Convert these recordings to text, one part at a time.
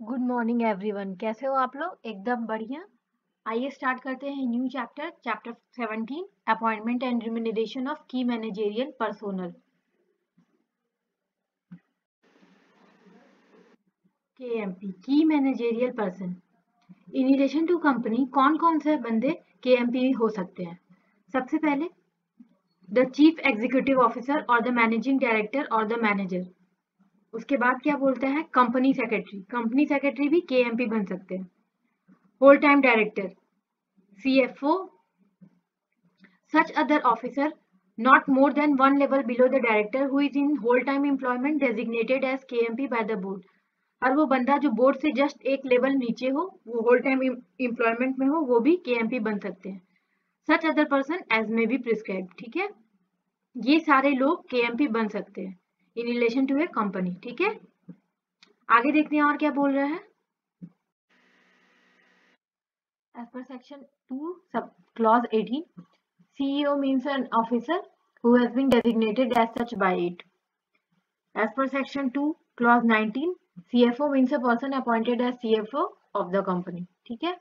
Good morning everyone. कैसे हो आप लोग? एकदम बढ़िया। आइए स्टार्ट करते हैं new chapter 17 appointment and remuneration of key managerial personnel. KMP key managerial person in relation to company कौन कौन से बंदे केएमपी हो सकते हैं? सबसे पहले द चीफ एग्जीक्यूटिव ऑफिसर और द मैनेजिंग डायरेक्टर और द मैनेजर। उसके बाद क्या बोलता है? कंपनी सेक्रेटरी भी केएमपी बन सकते हैं। Whole time director, CFO, such other officer not more than one level below the director who is in whole time employment designated as KMP by the board। और वो बंदा जो बोर्ड से just एक लेवल नीचे हो, वो होल टाइम एम्प्लॉयमेंट में हो, वो भी KMP बन सकते हैं। Such other person as may be prescribe. ठीक है, ये सारे लोग KMP बन सकते हैं in relation to a company. ठीक है, आगे देखते हैं और क्या बोल रहा है। As per section 2 sub clause 18, CEO means an officer who has been designated as such by it. As per section 2 clause 19, CFO means a person appointed as CFO of the company. ठीक है,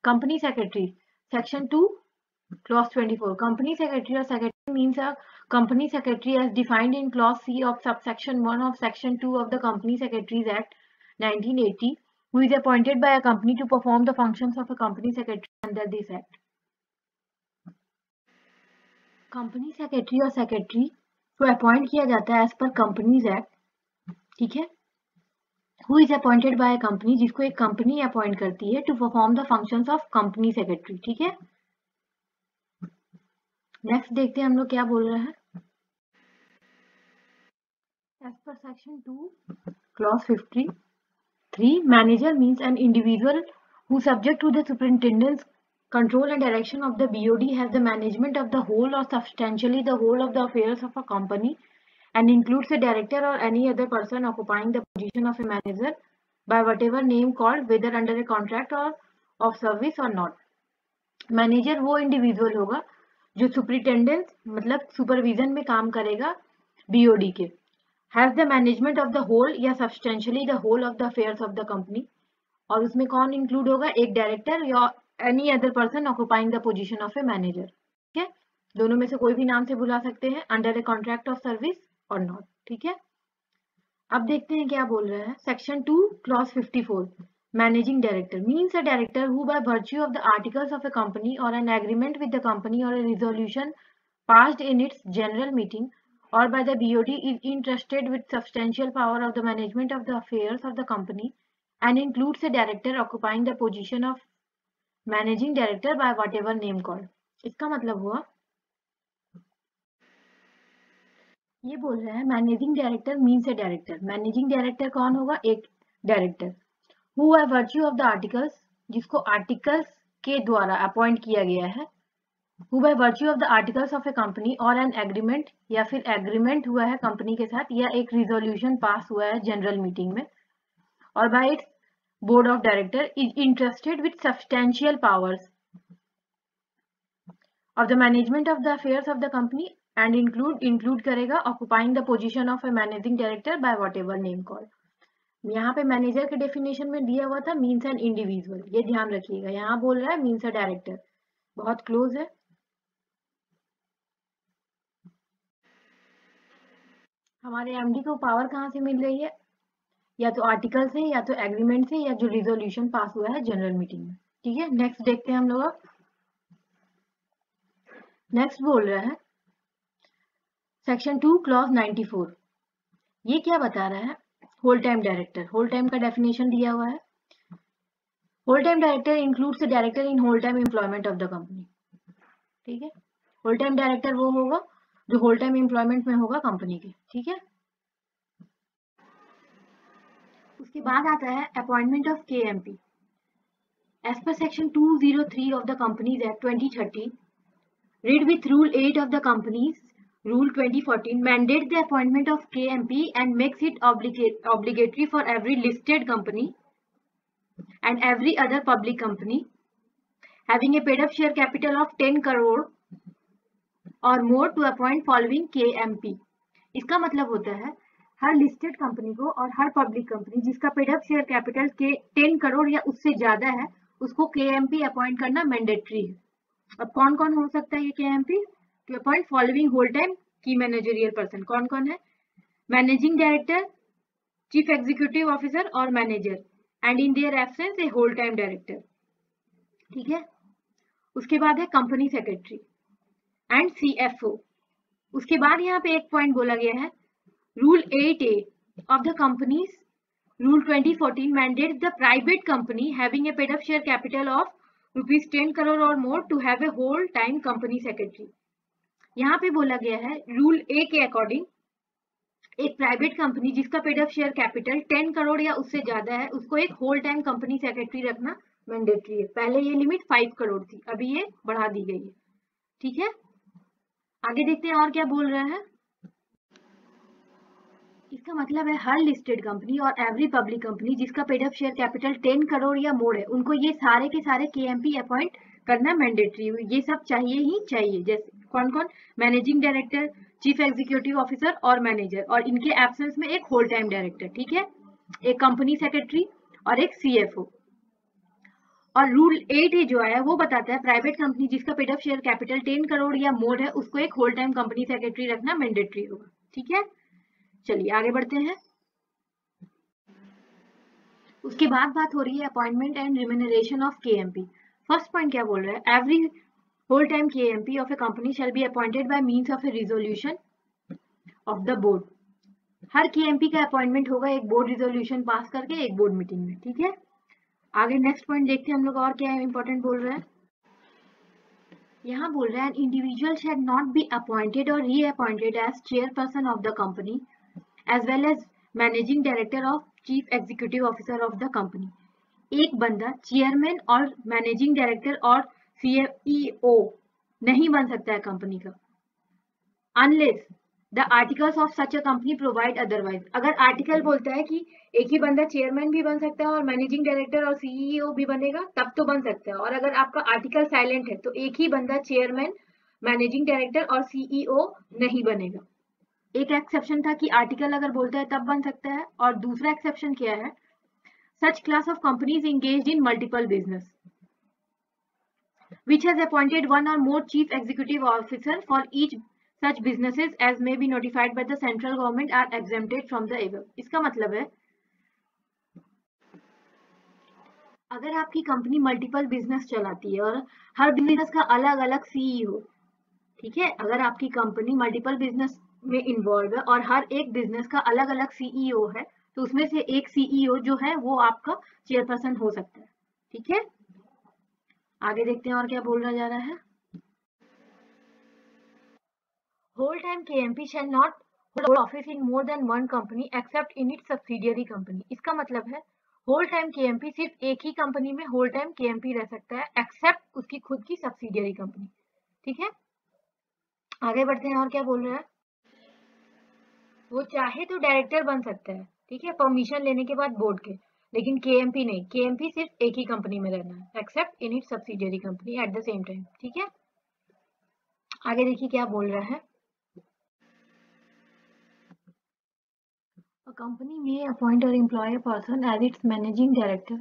company secretary, section 2 clause 24, company secretary or secretary means a company secretary as defined in clause C of subsection 1 of section 2 of the Company Secretaries Act 1980, who is appointed by a company to perform the functions of a company secretary under this act. Company secretary और secretary को appoint किया जाता है as per companies act. ठीक है, who is appointed by company, जिसको एक company appoint करती है to perform the functions of company secretary. ठीक है, नेक्स्ट देखते हैं हम लोग क्या बोल रहे हैं। As per section 2 clause 53, manager means an individual who subject to the superintendence control and direction of the BOD has the management of the whole or substantially the whole of the affairs of a company and includes a director or any other person occupying the position of a manager by whatever name called whether under a contract or of service or not। Manager वो individual होगा जो superintendence मतलब supervision में काम करेगा BOD के। Has the management of the whole या substantially the whole of the affairs of the company, और उसमें कौन इंक्लूड होगा? एक डायरेक्टर या any other person occupying the position of a manager. ठीक है, दोनों में से कोई भी नाम से बुला सकते हैं, under a contract of service और नॉट। ठीक है, अब देखते हैं क्या बोल रहा है। Section 2 clause 54, managing director means a director who by virtue of the articles of a company और an agreement with the company और a resolution passed in its general meeting or by the BOD is entrusted with substantial power of the management of the affairs of the company and includes a director occupying the position of managing director by whatever name called। इसका मतलब हुआ, ये बोल रहा है managing director means ए director. Managing director कौन होगा? एक director who by virtue of the articles, जिसको आर्टिकल्स के द्वारा अपॉइंट किया गया है, who by virtue of the articles of a company और an agreement या फिर एग्रीमेंट हुआ है कंपनी के साथ या एक रिजोल्यूशन पास हुआ है जनरल मीटिंग में, और by its board of director is entrusted with substantial powers of the management of the affairs of the company and include करेगा occupying the position of a managing director by whatever name called। यहाँ पे manager के definition में दिया हुआ था means an individual, ये ध्यान रखिएगा। यहाँ बोल रहा है मीन्स अ डायरेक्टर, बहुत क्लोज है। हमारे एमडी को पावर कहाँ से मिल रही है? या तो आर्टिकल से या तो एग्रीमेंट से या जो रिजोल्यूशन पास हुआ है जनरल मीटिंग में। ठीक है, नेक्स्ट देखते हैं हम लोग। नेक्स्ट बोल रहा है सेक्शन 2 क्लॉज 94, ये क्या बता रहा है? Whole time director, whole time का डेफिनेशन दिया हुआ है। Whole time director includes the director in whole time employment of the company. ठीक है, होल टाइम डायरेक्टर वो होगा जो होल टाइम एम्प्लॉयमेंट में होगा कंपनी के। ठीक है, उसके बाद आता है appointment of KMP। As per section 203 of the Companies Act 2030, read with Rule 8 of the Companies Rule 2014, mandate the appointment of KMP and makes it obligatory for every listed company and every other public company having a paid up share capital of 10 crore or more to appoint following KMP। इसका मतलब होता है हर listed company को और हर public company जिसका paid up share capital के 10 करोड़ या उससे ज्यादा है उसको केएमपी अपॉइंट करना मैंडेटरी है। अब कौन कौन हो सकता है ये KMP? To appoint following whole time key managerial person. कौन कौन है? Managing director, chief executive officer और manager, and in their absence a whole time director. ठीक है। उसके बाद है कंपनी सेक्रेटरी एंड सीएफओ। उसके बाद यहाँ पे एक पॉइंट बोला गया है, rule 8A of the companies rule 2014 mandates the private company having a paid up share capital of rupees 10 crore or more to have a whole time company secretary। यहाँ पे बोला गया है रूल ए के अकॉर्डिंग एक प्राइवेट कंपनी जिसका paid up share capital 10 crore या उससे ज्यादा है उसको एक होल टाइम कंपनी सेक्रेटरी रखना मैंडेटरी है। पहले ये लिमिट 5 करोड़ थी, अभी ये बढ़ा दी गई है। ठीक है, आगे देखते हैं और क्या बोल रहा है। इसका मतलब है हर लिस्टेड कंपनी और एवरी पब्लिक कंपनी जिसका paid up share capital 10 crore या मोर है उनको ये सारे के सारे केएमपी अपॉइंट करना मैंडेटरी। ये सब चाहिए ही चाहिए। जैसे कौन कौन? Managing director, chief executive officer और मैनेजर, और इनके एब्सेंस में एक होल टाइम डायरेक्टर। ठीक है, एक कंपनी सेक्रेटरी और एक सीएफओ। और रूल 8 जो आया वो बताता है प्राइवेट कंपनी जिसका paid up share capital 10 crore या मोर है उसको एक होल टाइम कंपनी सेक्रेटरी रखना मैंडेटरी होगा। ठीक है, चलिए आगे बढ़ते हैं। उसके बाद बात हो रही है appointment and remuneration of KMP. First point क्या बोल रहा है? Every whole time KMP of a company shall be appointed by means of a resolution of the board. हर केएमपी का अपॉइंटमेंट होगा एक बोर्ड रिजोल्यूशन पास करके एक बोर्ड मीटिंग में। ठीक है, आगे नेक्स्ट पॉइंट देखते हैं हम लोग और क्या इंपॉर्टेंट बोल रहे हैं। यहाँ बोल रहा है individual shall not be appointed और reappointed as chairperson of the company as well as managing director of chief executive officer of the company. एक बंदा चेयरमैन और मैनेजिंग डायरेक्टर और सीईओ नहीं बन सकता है कंपनी का, unless the articles of such a company provide otherwise. अगर आर्टिकल बोलता है कि एक ही बंदा चेयरमैन भी बन सकता है और मैनेजिंग डायरेक्टर और सीईओ भी बनेगा तब तो बन सकता है, और अगर आपका आर्टिकल साइलेंट है तो एक ही बंदा चेयरमैन, मैनेजिंग डायरेक्टर और सीईओ नहीं बनेगा। एक एक्सेप्शन था कि आर्टिकल अगर बोलता है तब बन सकता है, और दूसरा एक्सेप्शन क्या है? Such class of companies engaged in multiple business which has appointed one or more chief executive officer for each such businesses as may be notified by the central government are exempted from the above। इसका मतलब है अगर आपकी company multiple business चलाती है और हर business का अलग अलग सीईओ, ठीक है, अगर आपकी कंपनी मल्टीपल बिजनेस में इन्वॉल्व है और हर एक बिजनेस का अलग अलग सीईओ है तो उसमें से एक सीईओ जो है वो आपका चेयरपर्सन हो सकता है। ठीक है, आगे देखते हैं और क्या बोला जा रहा है। Whole time KMP shall not hold office in more than one company except in its subsidiary company. इसका मतलब है होल टाइम केएमपी सिर्फ एक ही कंपनी में होल टाइम केएमपी रह सकता है एक्सेप्ट उसकी खुद की सब्सिडियरी कंपनी। ठीक है, आगे बढ़ते हैं और क्या बोल रहा है। वो चाहे तो डायरेक्टर बन सकता है, ठीक है, परमिशन लेने के बाद बोर्ड के, लेकिन केएमपी नहीं। केएमपी सिर्फ एक ही कंपनी में रहना है accept in its subsidiary company at the same time. ठीक है, आगे देखिए क्या बोल रहा है। A company may appoint or employ a person as its managing director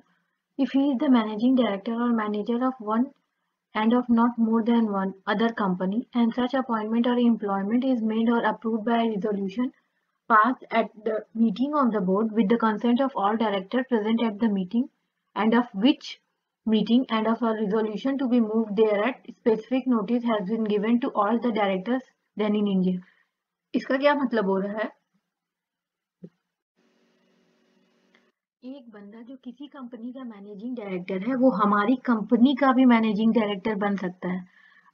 if he is the managing director or manager of one and of not more than one other company, and such appointment or employment is made or approved by a resolution passed at the meeting of the board with the consent of all directors present at the meeting, and of which meeting and of a resolution to be moved thereat specific notice has been given to all the directors then in India। इसका क्या मतलब हो रहा है? एक बंदा जो किसी कंपनी का मैनेजिंग डायरेक्टर है वो हमारी कंपनी का भी मैनेजिंग डायरेक्टर बन सकता है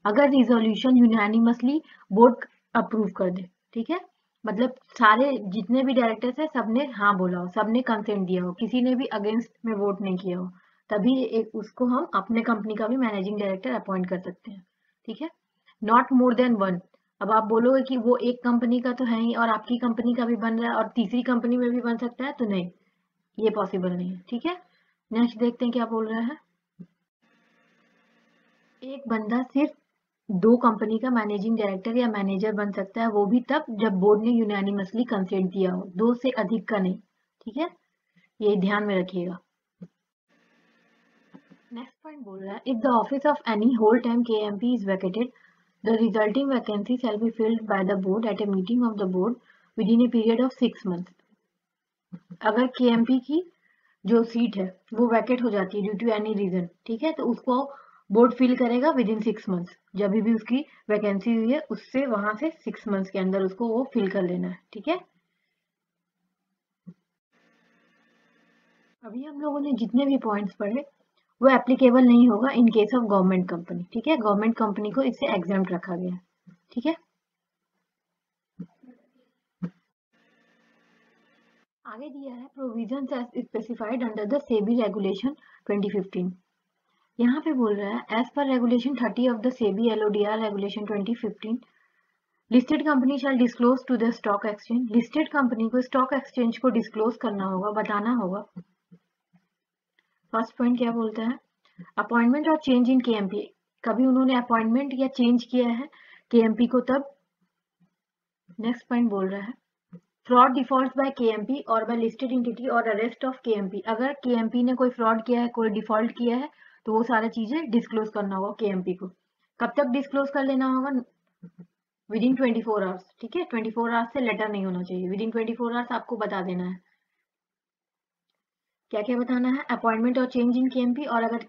अगर रिजोल्यूशन यूनानिमसली बोर्ड अप्रूव कर दे। ठीक है, मतलब सारे जितने भी डायरेक्टर्स है सबने हाँ बोला हो, सबने कंसेंट दिया हो, किसी ने भी अगेंस्ट में वोट नहीं किया हो, तभी एक उसको हम अपने कंपनी का भी मैनेजिंग डायरेक्टर अपॉइंट कर सकते हैं। ठीक है, नॉट मोर देन वन। अब आप बोलोगे कि वो एक कंपनी का तो है ही और आपकी कंपनी का भी बन रहा है और तीसरी कंपनी में भी बन सकता है, तो नहीं, ये पॉसिबल नहीं है। ठीक है, नेक्स्ट देखते हैं क्या बोल रहा है। एक बंदा सिर्फ दो कंपनी का मैनेजिंग डायरेक्टर या मैनेजर बन सकता है, वो भी तब जब बोर्ड ने यूनानिमसली कंसेंट दिया हो, दो से अधिक का नहीं। ठीक है, ये ध्यान में रखिएगा। नेक्स्ट पॉइंट बोल रहा है, if the office of any whole time KMP is vacated, the resulting vacancy shall be filled by the board at a meeting of the board within a period of 6 months. अगर KMP की जो seat है वो वैकेट हो जाती है due to any reason, ठीक है, तो उसको बोर्ड फिल करेगा विद इन 6 मंथ्स। जब भी उसकी वैकेंसी हुई है उससे वहां से 6 मंथ्स के अंदर उसको वो फिल कर लेना है। ठीक है, अभी हम लोगों ने जितने भी पॉइंट्स पढ़े वो एप्लीकेबल नहीं होगा इन केस ऑफ गवर्नमेंट कंपनी। ठीक है, गवर्नमेंट कंपनी को इससे एग्जाम्प्ट रखा गया है। ठीक है, आगे दिया है provisions as specified under the SEBI regulation 2015। यहाँ पे बोल रहा है, as per regulation 30 of the SEBI LODR regulation 2015, listed company shall disclose to the stock exchange. Listed company को स्टॉक एक्सचेंज को डिस्क्लोज करना होगा, बताना होगा। फर्स्ट पॉइंट क्या बोलता है, अपॉइंटमेंट और चेंज इन KMP। कभी उन्होंने अपॉइंटमेंट या चेंज किया है KMP को तब। नेक्स्ट पॉइंट बोल रहा है, फ्रॉड डिफॉल्ट बाय KMP और बाय लिस्टेड एंटिटी और अरेस्ट ऑफ KMP। अगर KMP ने कोई फ्रॉड किया है, कोई डिफॉल्ट किया है, तो वो सारी चीजें डिस्क्लोज करना होगा KMP को। कब तक डिस्क्लोज कर लेना होगा, विद इन 24 आवर्स। ठीक है, 24 आवर्स से लेटर नहीं होना चाहिए, विद इन 24 आवर्स आपको बता देना है। क्या क्या बताना है, अपॉइंटमेंट और चेंज इन KMP, और अगर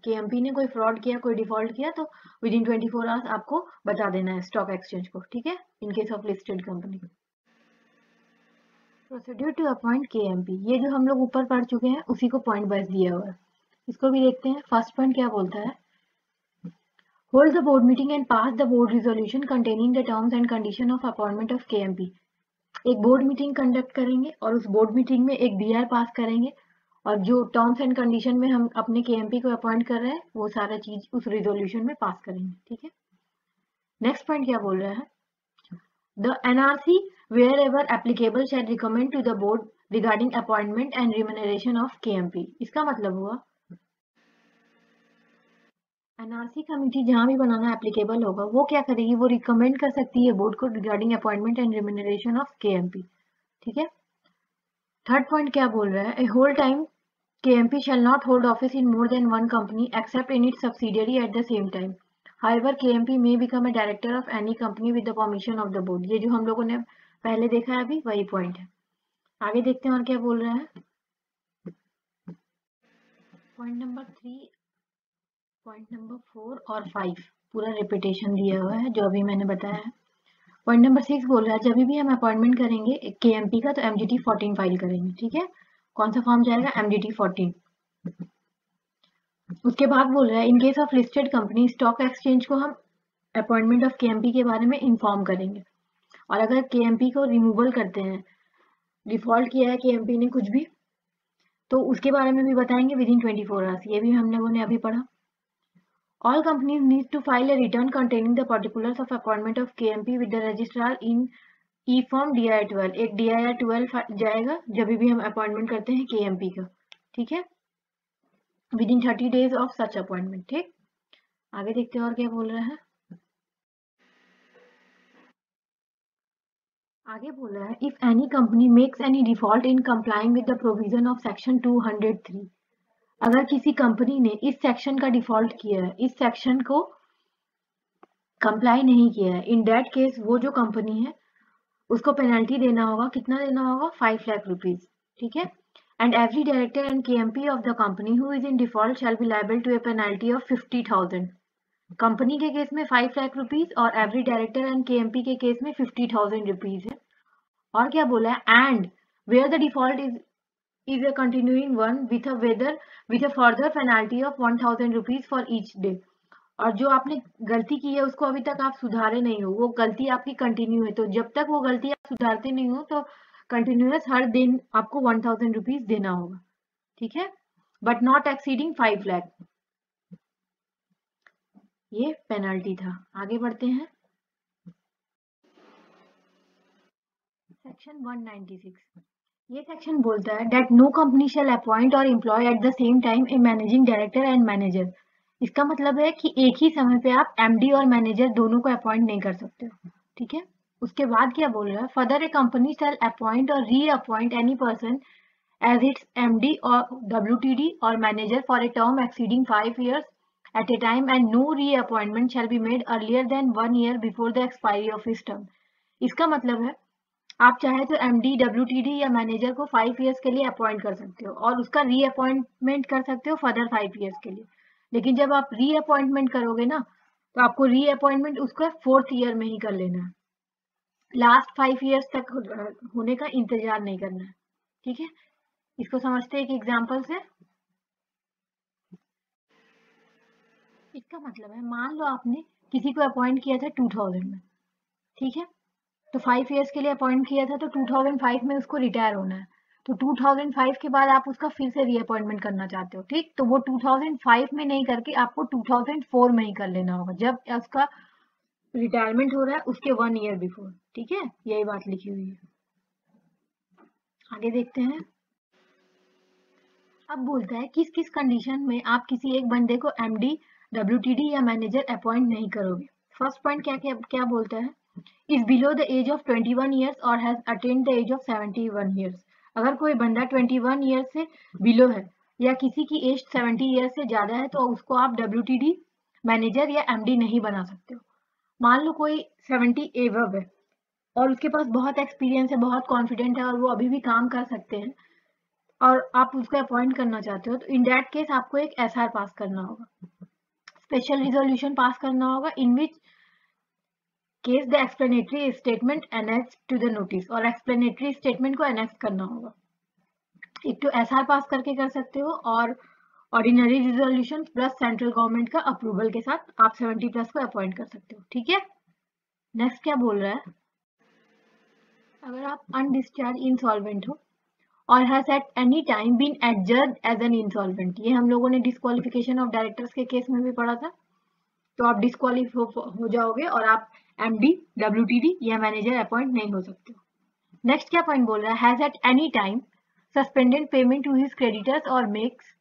KMP ने कोई फ्रॉड किया, कोई डिफॉल्ट किया, तो विद इन 24 आवर्स आपको बता देना है स्टॉक एक्सचेंज को। ठीक है, in case of listed company. Procedure to appoint KMP, ये जो हम लोग ऊपर पढ़ चुके हैं उसी को पॉइंट वाइज दिया हुआ है, इसको भी देखते हैं। फर्स्ट पॉइंट क्या बोलता है, hold the board meeting and pass the board resolution containing the terms and condition of appointment of KMP। एक बोर्ड मीटिंग कंडक्ट करेंगे और उस बोर्ड मीटिंग में एक DR पास करेंगे, और जो टर्म्स एंड कंडीशन में हम अपने KMP को अपॉइंट कर रहे हैं वो सारा चीज उस रिजोल्यूशन में पास करेंगे। ठीक है, नेक्स्ट पॉइंट क्या बोल रहा है, the NRC wherever applicable shall recommend to the board regarding appointment and remuneration of KMP। इसका मतलब हुआ NRC कमेटी जहां भी बनाना एप्लीकेबल होगा वो क्या करेगी, वो रिकमेंड कर सकती है बोर्ड को regarding appointment and remuneration of KMP। ठीक है, थर्ड पॉइंट क्या बोल रहा है, a whole time KMP shall not hold office in more than one company except in its subsidiary at the same time. However, KMP may become a director of any company with the permission of the board। ये जो हम लोगों ने पहले देखा है अभी वही पॉइंट है। आगे देखते हैं और क्या बोल रहा है, पॉइंट नंबर 3, पॉइंट नंबर 4 और 5 पूरा रिपीटेशन दिया हुआ है जो अभी मैंने बताया है। पॉइंट नंबर 6 बोल रहा है, जब भी हम अपॉइंटमेंट करेंगे KMP का तो MGT 14 फाइल करेंगे। ठीक है, कौन सा फॉर्म जाएगा, MGT 14। उसके बाद बोल रहा है, in case of listed company stock exchange को हम अपॉइंटमेंट ऑफ KMP के बारे में इन्फॉर्म करेंगे, और अगर KMP को रिमूवल करते हैं, डिफॉल्ट किया है KMP ने कुछ भी, तो उसके बारे में भी बताएंगे विद इन 24 आवर्स। ये भी हम लोगों ने अभी पढ़ा। All companies need to file a return containing the particulars of appointment of KMP with the registrar in E-form DIR 12। एक DIR 12 जाएगा जब भी हम अपॉइंटमेंट करते हैं KMP का। ठीक है, within 30 days of such appointment. ठीक, आगे देखते हैं और क्या बोल रहा है, आगे बोल रहा है, if any company makes any default in complying with the provision of section 203। अगर किसी कंपनी ने इस सेक्शन का डिफॉल्ट किया है, इस सेक्शन को कंप्लाई नहीं किया है, इन दैट केस वो जो कंपनी है उसको पेनल्टी देना होगा। कितना देना होगा, 5 लाख रुपीज। ठीक है, and every director and KMP of the company who is in default shall be liable to a penalty of 50,000। Company के केस में 5 लाख रुपीज और एवरी डायरेक्टर एंड KMP के केस में 50,000 रुपीज है। और क्या बोला है, and where the default is a continuing one with a further penalty of 1,000 rupees for each day। और जो आपने गलती की है उसको अभी तक आप सुधारे नहीं हो, वो गलती आपकी कंटिन्यू है, तो जब तक वो गलती आप सुधारते नहीं हो तो कंटिन्यूअस हर दिन आपको 1,000 रुपीज देना होगा। ठीक है, बट नॉट एक्सीडिंग 5 लाख। ये पेनल्टी था। आगे बढ़ते हैं, सेक्शन 196। ये सेक्शन बोलता है, that no company shall appoint और employ at the same time a managing director and manager. इसका मतलब है कि एक ही समय पे आप एमडी और मैनेजर दोनों को अपॉइंट नहीं कर सकते हो, ठीक है। उसके बाद क्या बोल रहा है, further a company shall appoint or reappoint any person as its MD or WTD or manager for a term exceeding 5 years at a time and no reappointment shall be made earlier than 1 year before the expiry of his term। इसका मतलब है आप चाहे तो MD, WTD या manager को 5 years के लिए अपॉइंट कर सकते हो और उसका रीअपॉइंटमेंट कर सकते हो फर्दर 5 ईयर्स के लिए। लेकिन जब आप रीअपॉइंटमेंट करोगे ना, तो आपको रीअपॉइंटमेंट उसका 4th ईयर में ही कर लेना है, लास्ट 5 ईयर्स तक होने का इंतजार नहीं करना है, ठीक है। इसको समझते हैं एक एग्जाम्पल से। इसका मतलब है मान लो आपने किसी को अपॉइंट किया था 2000 में, ठीक है, तो 5 ईयर्स के लिए अपॉइंट किया था, तो 2005 में उसको रिटायर होना है, तो 2005 के बाद आप उसका फिर से रीअपॉइंटमेंट करना चाहते हो, ठीक, तो वो 2005 में नहीं करके आपको 2004 में ही कर लेना होगा, जब उसका रिटायरमेंट हो रहा है उसके 1 ईयर बिफोर, ठीक है, यही बात लिखी हुई है। आगे देखते हैं। अब बोलता है किस किस कंडीशन में आप किसी एक बंदे को एमडी, डब्ल्यूटीडी या मैनेजर अपॉइंट नहीं करोगे। फर्स्ट पॉइंट क्या क्या क्या बोलता है, is below the age of 21 years और has attained the age of 71 years. अगर कोई बंदा 21 ईयर्स से बिलो है या किसी की एज 70 ईयर्स से ज्यादा है तो उसको आप डब्ल्यूटीडी, मैनेजर या एमडी नहीं बना सकते हो। मान लो कोई 70 एवब है और उसके पास बहुत एक्सपीरियंस है, बहुत कॉन्फिडेंट है और वो अभी भी काम कर सकते हैं और आप उसको अपॉइंट करना चाहते हो, तो इन दैट केस आपको एक एसआर पास करना होगा, स्पेशल रिजोल्यूशन पास करना होगा, in which case the explanatory statement annex to the notice, और एक्सप्लेनेटरी स्टेटमेंट को एनेक्स करना होगा। एक तो एसआर पास करके कर सकते हो और ordinary resolution plus central government का अप्रूवल के साथ आप 70 प्लस को अपॉइंट कर सकते हो, ठीक है। नेक्स्ट क्या बोल रहा है, अगर आप अनडिस्चार्ज इंसॉल्वेंट हो और has at any time been adjudged as an insolvent, ये हम लोगों ने डिस्क्वालिफिकेशन ऑफ डायरेक्टर्स के केस में भी पढ़ा था, तो आप डिस्क्वालिफाई हो जाओगे और आप एमडी, डब्ल्यूटीडी या मैनेजर अपॉइंट नहीं हो सकते हो। नेक्स्ट क्या पॉइंट बोल रहा है, has at any time suspended payment to his creditors or makes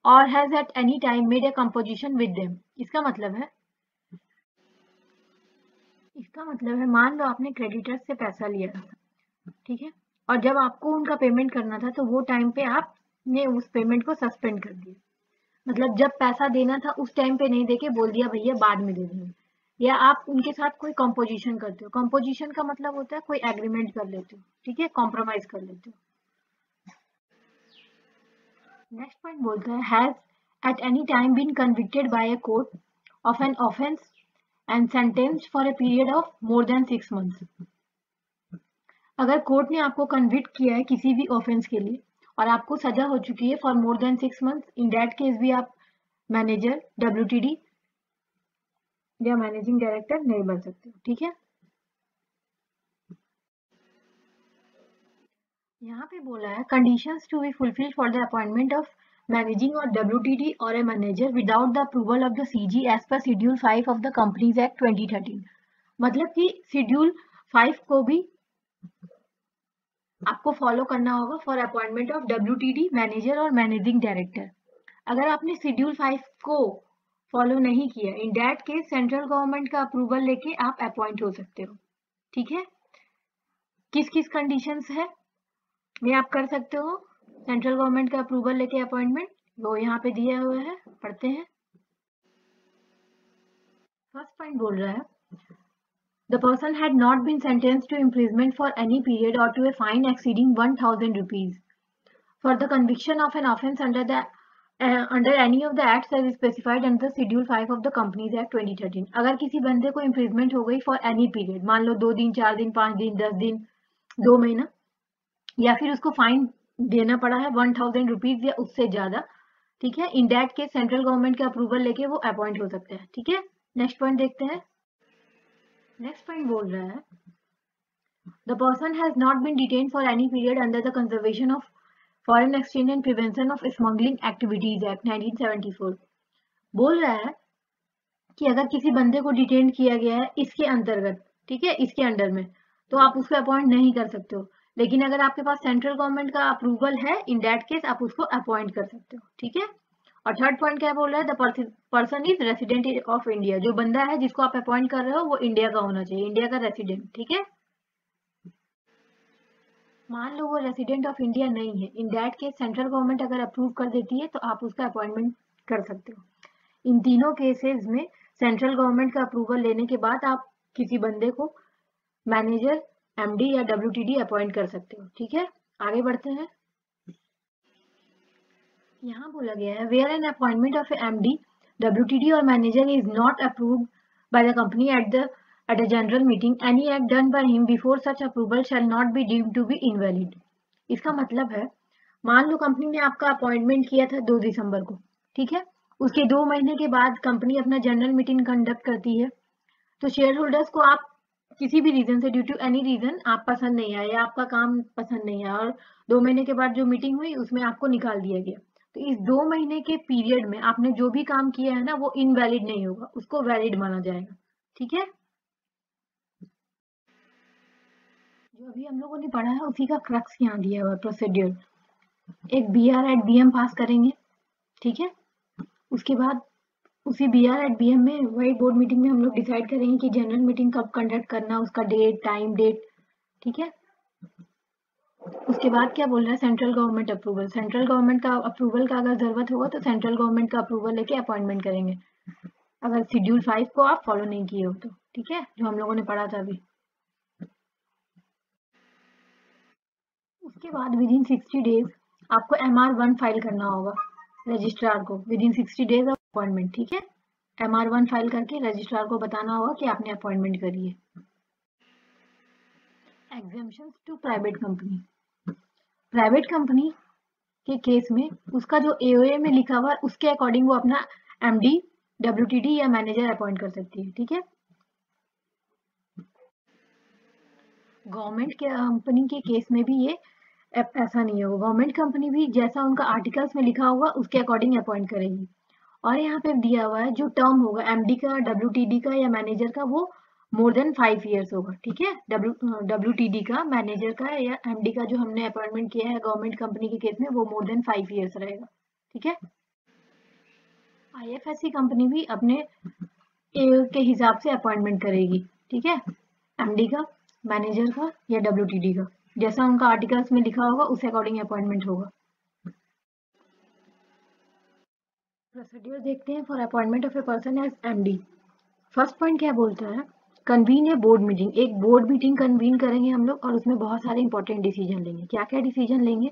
or has at any time made a composition with them. इसका मतलब है मान लो आपने क्रेडिटर्स से पैसा लिया था, ठीक है, और जब आपको उनका पेमेंट करना था तो वो टाइम पे आपने उस पेमेंट को सस्पेंड कर दिया, मतलब जब पैसा देना था उस टाइम पे नहीं देके बोल दिया भैया बाद में दे देंगे, या आप उनके साथ कोई कंपोजिशन करते हो, कंपोजिशन का मतलब होता है कोई एग्रीमेंट कर लेते हो, ठीक है, कॉम्प्रोमाइज कर लेते हो। नेक्स्ट पॉइंट बोलता है has at any time been convicted by a court of an offence and sentenced for a period of more than 6 months. अगर कोर्ट ने आपको कन्विक्ट किया है किसी भी ऑफेंस के लिए और आपको सजा हो चुकी है for more than 6 months, in that case भी आप मैनेजर, डब्ल्यूटीडी या मैनेजिंग डायरेक्टर नहीं बन सकते, ठीक है। यहाँ पे बोला है conditions to be fulfilled for the appointment of managing और डब्ल्यूटीडी और a manager without the approval of the CG as per schedule 5 of the Companies Act 2013। मतलब कि शेड्यूल 5 को भी आपको फॉलो करना होगा for appointment of WTD, manager और मैनेजिंग डायरेक्टर। अगर आपने शेड्यूल 5 को फॉलो नहीं किया, इन दैट केस सेंट्रल गवर्नमेंट का अप्रूवल लेके आप अपॉइंट हो सकते हो, ठीक है। किस किस कंडीशंस है में आप कर सकते हो सेंट्रल गवर्नमेंट का अप्रूवल लेके अपॉइंटमेंट, वो यहाँ पे दिया हुआ है, पढ़ते हैं। फर्स्ट पॉइंट बोल रहा है the person had not been sentenced to imprisonment for any period or to a fine exceeding 1000 rupees for the conviction of an offence under any of the acts as specified under Schedule 5 of the Companies Act 2013। अगर किसी बंदे को imprisonment हो गई for any period, मान लो 2 दिन, 4 दिन, 5 दिन, 10 दिन, 2 महीना, या फिर उसको फाइन देना पड़ा है 1000 रुपीज या उससे ज्यादा, ठीक है, इन दैट केस सेंट्रल गवर्नमेंट का अप्रूवल लेके वो अपॉइंट हो सकते हैं, ठीक है। नेक्स्ट पॉइंट देखते हैं। नेक्स्ट पॉइंट बोल रहा है the person has not been detained for any period under the Conservation of Foreign Exchange and Prevention of Smuggling Activities Act 1974। बोल रहा है कि अगर किसी बंदे को डिटेन किया गया है इसके अंतर्गत, ठीक है, इसके अंडर में, तो आप उसको अपॉइंट नहीं कर सकते हो, लेकिन अगर आपके पास सेंट्रल गवर्नमेंट का अप्रूवल है, इन दैट केस आप उसको अपॉइंट कर सकते हो, ठीक है। और थर्ड पॉइंट क्या बोल रहा है, the person is resident of India, जो बंदा है जिसको आप अपॉइंट कर रहे हो वो इंडिया का होना चाहिए, इंडिया का रेसिडेंट। ठीक है, मान लो वो रेसिडेंट ऑफ इंडिया नहीं है, इन दैट केस सेंट्रल गवर्नमेंट अगर अप्रूव कर देती है तो आप उसका अपॉइंटमेंट कर सकते हो। इन तीनों केसेस में सेंट्रल गवर्नमेंट का अप्रूवल लेने के बाद आप किसी बंदे को मैनेजर, एमडी या डब्ल्यूटीडी अपॉइंट कर सकते हो। ठीक है, आगे बढ़ते हैं। यहाँ बोला गया है where an appointment of MD, WTD और manager is not approved by the company at a general meeting, any act done by him before such approval shall not be deemed to be invalid। इसका मतलब है, मान लो company ने आपका appointment किया था 2 दिसंबर को, ठीक है, उसके 2 महीने के बाद कंपनी अपना जनरल मीटिंग कंडक्ट करती है, तो शेयर होल्डर्स को आप किसी भी रीजन से, ड्यू टू एनी रीजन आप पसंद नहीं आया या आपका काम पसंद नहीं आया और 2 महीने के बाद जो मीटिंग हुई उसमें आपको निकाल दिया गया, तो इस 2 महीने के पीरियड में आपने जो भी काम किया है ना वो इनवैलिड नहीं होगा, उसको वैलिड माना जाएगा। ठीक है, जो अभी हम लोगों ने पढ़ा है उसी का क्रक्स यहाँ दिया हुआ है, प्रोसीड्यूर। एक बीआर एट बीएम पास करेंगे, ठीक है, उसके बाद उसी बीआर एट बीएम में वही बोर्ड मीटिंग में हम लोग डिसाइड करेंगे कि जनरल मीटिंग कब कंडक्ट करना, उसका डेट, टाइम, डेट। ठीक है, उसके बाद क्या बोल रहा है, central government approval. Central government का अप्रूवल का अगर जरूरत होगा तो सेंट्रल गवर्नमेंट का अप्रूवल लेके अपॉइंटमेंट करेंगे, अगर शेड्यूल 5 को आप फॉलो नहीं किए हो तो। ठीक है, जो हम लोगों ने पढ़ा था अभी। उसके बाद विद इन 60 डेज आपको MR1 फाइल करना होगा रजिस्ट्रार को, with in 60 days of appointment. ठीक है, MR1 फाइल करके रजिस्ट्रार को बताना होगा कि आपने अपॉइंटमेंट करी है। Exemptions to private company. Private company के केस में उसका जो एओए में लिखा हुआ है उसके अकॉर्डिंग वो अपना एमडी, डब्ल्यूटीडी या मैनेजर अपॉइंट कर सकती है। ठीक है, गवर्नमेंट के कंपनी के केस में भी ये ऐसा नहीं होगा, गवर्नमेंट कंपनी भी जैसा उनका आर्टिकल्स में लिखा होगा उसके अकॉर्डिंग अपॉइंट करेगी। और यहाँ पे दिया हुआ है जो टर्म होगा एमडी का, डब्ल्यूटीडी का या मैनेजर का, वो मोर देन 5 ईयर्स होगा। ठीक है, डब्ल्यूटीडी का, मैनेजर का या एमडी का जो हमने अपॉइंटमेंट किया है गवर्नमेंट कंपनी के केस में वो मोर देन 5 ईयर्स रहेगा। ठीक है, आईएफएससी कंपनी भी अपने एओ के हिसाब से अपॉइंटमेंट करेगी। ठीक है, एमडी का, मैनेजर का या डब्ल्यूटीडी का, जैसा उनका आर्टिकल्स में लिखा होगा उस अकॉर्डिंग अपॉइंटमेंट होगा। प्रोसीड्यूर देखते हैं for appointment of a person as MD. First point क्या बोलता है, कन्वीन ए बोर्ड मीटिंग। एक बोर्ड मीटिंग कन्वीन करेंगे हम लोग और उसमें बहुत सारे इंपॉर्टेंट डिसीजन लेंगे। क्या क्या डिसीजन लेंगे,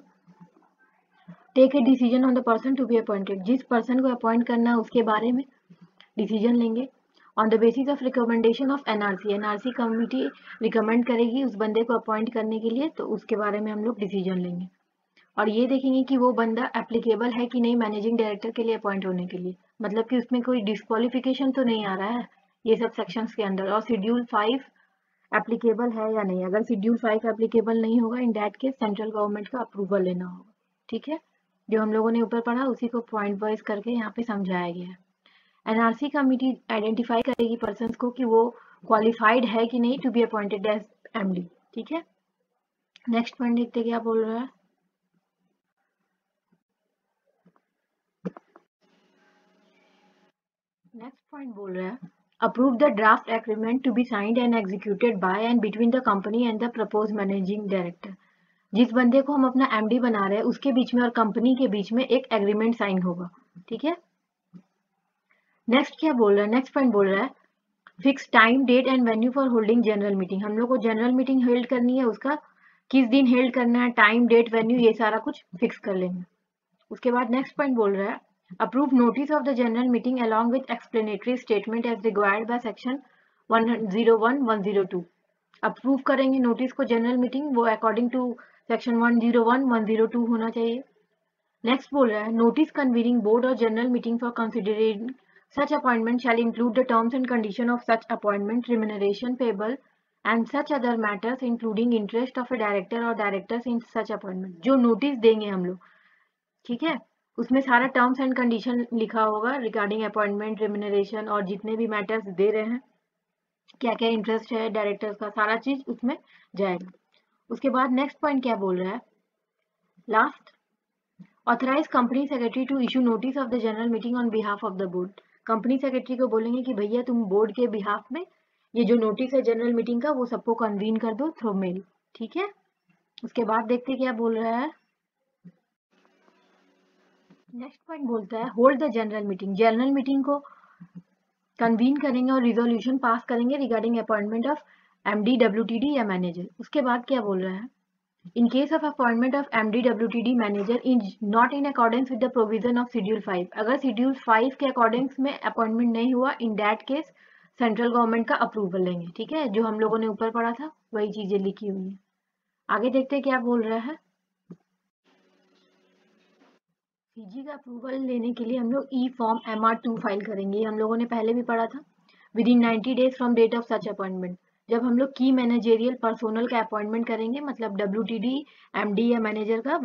take a decision on the person to be appointed, जिस पर्सन को अपॉइंट करना है उसके बारे में डिसीजन लेंगे। On the basis of recommendation of NRC, NRC committee recommend करेगी उस बंदे को अपॉइंट करने के लिए, तो उसके बारे में हम लोग डिसीजन लेंगे। और ये देखेंगे कि वो बंदा एप्लीकेबल है कि नहीं मैनेजिंग डायरेक्टर के लिए अपॉइंट होने के लिए, मतलब कि उसमें कोई डिस्क्वालिफिकेशन तो नहीं आ रहा है ये सब सेक्शंस के अंदर। और शेड्यूल 5 एप्लीकेबल है या नहीं, अगर शेड्यूल 5 एप्लीकेबल नहीं होगा इन दैट केस सेंट्रल गवर्नमेंट का अप्रूवल लेना होगा। ठीक है, जो हम लोगों ने ऊपर पढ़ा उसी को पॉइंट वाइज करके यहाँ पे समझाया गया है। एनआरसी कमिटी आइडेंटिफाई करेगी पर्सन को कि वो क्वालिफाइड है कि नहीं to be appointed as MD. ठीक है, नेक्स्ट पॉइंट देखते क्या बोल रहा है। नेक्स्ट पॉइंट बोल रहा है approve the draft agreement to be signed and executed by and between the company and the propose managing director. जिस बंदे को हम अपना एमडी बना रहे हैं उसके बीच में और कंपनी के बीच में एक एग्रीमेंट साइन होगा। ठीक है, नेक्स्ट क्या बोल रहा है, नेक्स्ट पॉइंट बोल रहा है fix time, date and venue for holding general meeting. हम लोग को जनरल मीटिंग होल्ड करनी है, उसका किस दिन होल्ड करना है, टाइम, डेट, वेन्यू, ये सारा कुछ फिक्स कर लेंगे। उसके बाद नेक्स्ट पॉइंट बोल रहा है approve notice of the general meeting along with explanatory statement as required by section 101, 102। Approve करेंगे नोटिस को जनरल मीटिंग, वो अकॉर्डिंग टू सेक्शन 101, 102 होना चाहिए। नेक्स्ट बोल रहा है notice convening board or general meeting for considering such appointment shall include the terms and condition of such appointment, remuneration payable and such other matters including interest of a director or directors in such appointment। जो notice देंगे हम लोग, ठीक है, उसमें सारा terms and condition लिखा होगा रिगार्डिंग अपॉइंटमेंट, रेम्यूनरेशन और जितने भी मैटर्स दे रहे हैं, क्या क्या इंटरेस्ट है डायरेक्टर्स का, सारा चीज उसमें जाएगा। उसके बाद नेक्स्ट पॉइंट क्या बोल रहा है, last authorize company secretary to issue notice of the general meeting on behalf of the board. Company secretary को बोलेंगे कि भैया तुम बोर्ड के बिहाफ में ये जो नोटिस है जनरल मीटिंग का वो सबको कन्वीन कर दो थ्रू मेल। ठीक है, उसके बाद देखते क्या बोल रहा है। नेक्स्ट पॉइंट बोलता है hold the general meeting. General meeting को कन्वीन करेंगे और रिजोल्यूशन पास करेंगे regarding appointment of MD, WTD या मैनेजर। उसके बाद क्या बोल रहा है, in case of appointment of MD WTD manager is not in accordance with the provision of schedule 5, अगर schedule 5 के अकॉर्डिंग्स में अपॉइंटमेंट नहीं हुआ, इन दैट केस सेंट्रल गवर्नमेंट का अप्रूवल लेंगे। ठीक है, जो हम लोगों ने ऊपर पढ़ा था वही चीजें लिखी हुई है। आगे देखते हैं क्या बोल रहा है। सीजी का अप्रूवल लेने के लिए हम लोग ई फॉर्म MR2 फाइल करेंगे, हम लोगों ने पहले भी पढ़ा था। Within 90 days from date of such appointment. जब हम लोग की मैनेजेरियल पर्सोनल का अपॉइंटमेंट करेंगे, मतलब WTD MD या मैनेजर का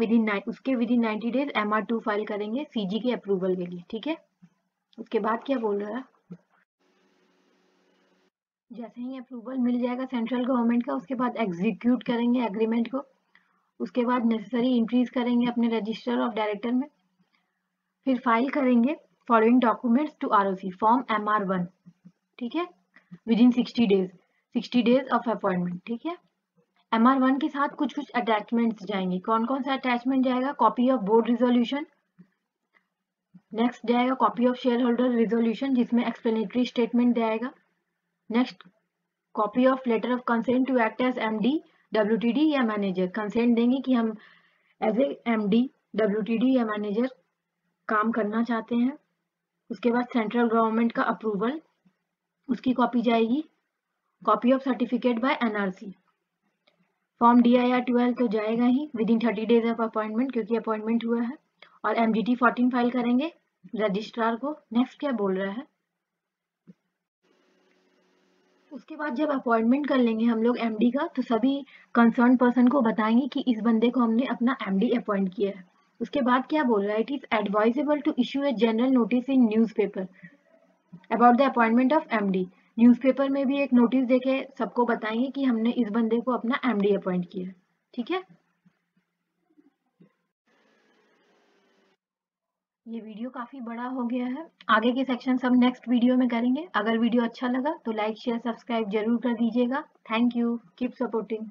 उसके with in 90 days MR2 file करेंगे सीजी के अप्रूवल के लिए। ठीक है, उसके बाद क्या बोल रहा है, जैसे ही अप्रूवल मिल जाएगा सेंट्रल गवर्नमेंट का, उसके बाद एग्जीक्यूट करेंगे एग्रीमेंट को। उसके बाद नेसेसरी एंट्रीज करेंगे अपने रजिस्टर ऑफ डायरेक्टर में। फिर फाइल करेंगे following documents to ROC form MR1। ठीक है, within 60 days of appointment. ठीक है, MR1 के साथ कुछ कुछ अटैचमेंट्स जाएंगे। कौन कौन सा अटैचमेंट जाएगा, copy of board resolution, next जाएगा copy of shareholder resolution जिसमें एक्सप्लेनेटरी स्टेटमेंट जाएगा। Next copy of letter of consent to act as MD WTD या मैनेजर, कंसेंट देंगे कि हम एज ए MD WTD या मैनेजर काम करना चाहते हैं। उसके बाद सेंट्रल गवर्नमेंट का अप्रूवल, उसकी कॉपी जाएगी। Copy of certificate by NRC। Form DIR 12 तो जाएगा ही within 30 days of appointment, क्योंकि अपॉइंटमेंट हुआ है। और MGT 14 फाइल करेंगे रजिस्ट्रार को। नेक्स्ट क्या बोल रहा है, उसके बाद जब अपॉइंटमेंट कर लेंगे हम लोग MD का, तो सभी कंसर्न पर्सन को बताएंगे कि इस बंदे को हमने अपना MD अपॉइंट किया है। उसके बाद क्या बोल रहा है, it is advisable to issue a general notice in newspaper about the appointment of MD। Newspaper में भी एक नोटिस देके सबको बताएंगे कि हमने इस बंदे को अपना MD अपॉइंट किया है। ठीक है, ये वीडियो काफी बड़ा हो गया है, आगे के सेक्शन सब नेक्स्ट वीडियो में करेंगे। अगर वीडियो अच्छा लगा तो लाइक शेयर सब्सक्राइब जरूर कर दीजिएगा। Thank you, keep supporting.